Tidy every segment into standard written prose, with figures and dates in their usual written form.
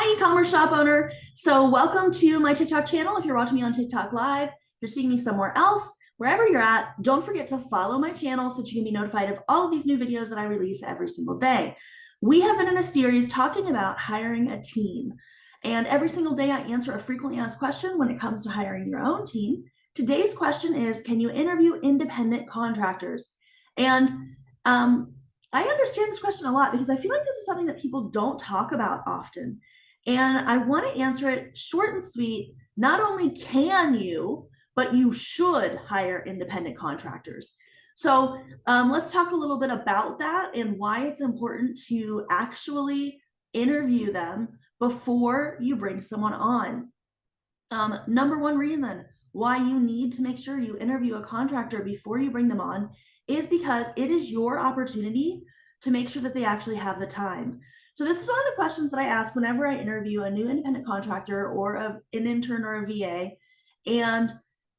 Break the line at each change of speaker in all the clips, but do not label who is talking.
Hi, e-commerce shop owner. So welcome to my TikTok channel. If you're watching me on TikTok Live, if you're seeing me somewhere else, wherever you're at, don't forget to follow my channel so that you can be notified of all of these new videos that I release every single day. We have been in a series talking about hiring a team. And every single day I answer a frequently asked question when it comes to hiring your own team. Today's question is, can you interview independent contractors? And I understand this question a lot because I feel like this is something that people don't talk about often. And I want to answer it short and sweet. Not only can you, but you should hire independent contractors. So let's talk a little bit about that and why it's important to actually interview them before you bring someone on. Number one reason why you need to make sure you interview a contractor before you bring them on is because it is your opportunity to make sure that they actually have the time. So this is one of the questions that I ask whenever I interview a new independent contractor or an intern or a VA. And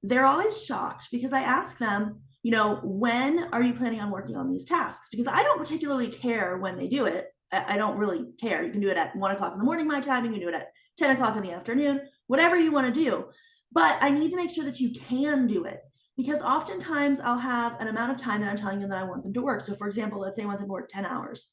they're always shocked because I ask them, when are you planning on working on these tasks? Because I don't particularly care when they do it. I don't really care. You can do it at 1 o'clock in the morning, my time. You can do it at 10 o'clock in the afternoon, whatever you want to do. But I need to make sure that you can do it because oftentimes I'll have an amount of time that I'm telling them that I want them to work. So for example, let's say I want them to work 10 hours.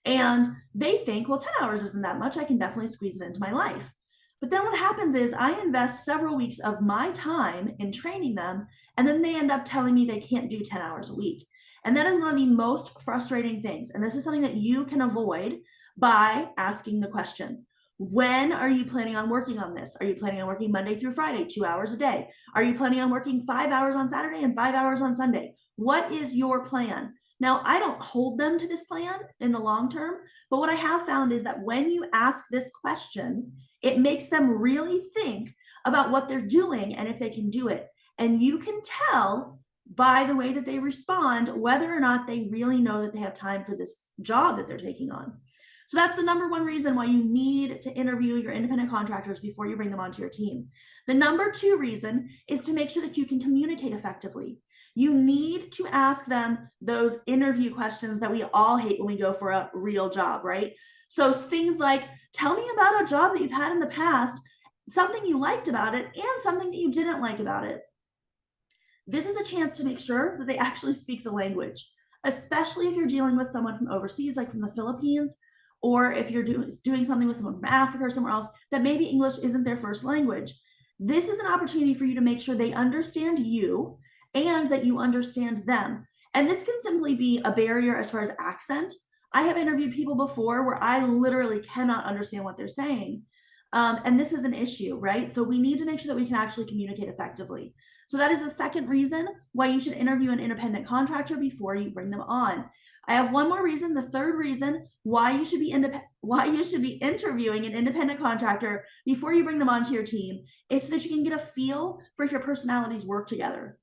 And they think, well, 10 hours isn't that much. I can definitely squeeze it into my life. But then what happens is I invest several weeks of my time in training them, and then they end up telling me they can't do 10 hours a week. And that is one of the most frustrating things. And this is something that you can avoid by asking the question, when are you planning on working on this? Are you planning on working Monday through Friday, 2 hours a day? Are you planning on working 5 hours on Saturday and 5 hours on Sunday? What is your plan? Now, I don't hold them to this plan in the long term, but what I have found is that when you ask this question, it makes them really think about what they're doing and if they can do it. And you can tell by the way that they respond whether or not they really know that they have time for this job that they're taking on. So that's the number one reason why you need to interview your independent contractors before you bring them onto your team. The number two reason is to make sure that you can communicate effectively. You need to ask them those interview questions that we all hate when we go for a real job, right? So things like, tell me about a job that you've had in the past, something you liked about it, and something that you didn't like about it. This is a chance to make sure that they actually speak the language, especially if you're dealing with someone from overseas, like from the Philippines, or if you're doing something with someone from Africa or somewhere else that maybe English isn't their first language. This is an opportunity for you to make sure they understand you and that you understand them. And this can simply be a barrier as far as accent. I have interviewed people before where I literally cannot understand what they're saying. And this is an issue, right? So we need to make sure that we can actually communicate effectively. So that is the second reason why you should interview an independent contractor before you bring them on. I have one more reason. The third reason why you should be interviewing an independent contractor before you bring them onto your team is so that you can get a feel for if your personalities work together.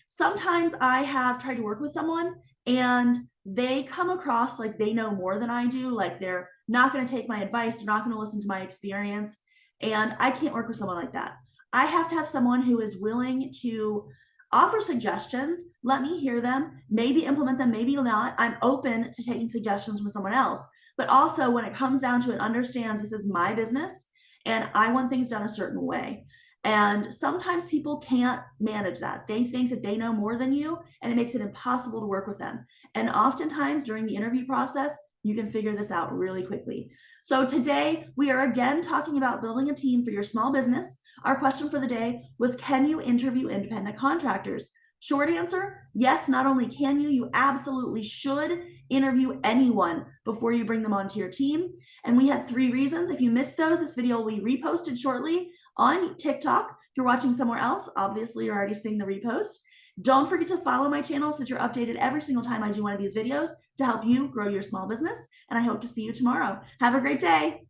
Sometimes I have tried to work with someone and they come across like they know more than I do, like they're not going to take my advice, they're not going to listen to my experience, and I can't work with someone like that. I have to have someone who is willing to offer suggestions, let me hear them, maybe implement them, maybe not. I'm open to taking suggestions from someone else, but also when it comes down to it, understands this is my business and I want things done a certain way. And sometimes people can't manage that. They think that they know more than you, and it makes it impossible to work with them. And oftentimes during the interview process, you can figure this out really quickly. So today we are again talking about building a team for your small business. Our question for the day was, can you interview independent contractors? Short answer, yes, not only can you, you absolutely should interview anyone before you bring them onto your team. And we had 3 reasons. If you missed those, this video will be reposted shortly on TikTok. If you're watching somewhere else, obviously you're already seeing the repost. Don't forget to follow my channel so that you're updated every single time I do one of these videos to help you grow your small business. And I hope to see you tomorrow. Have a great day.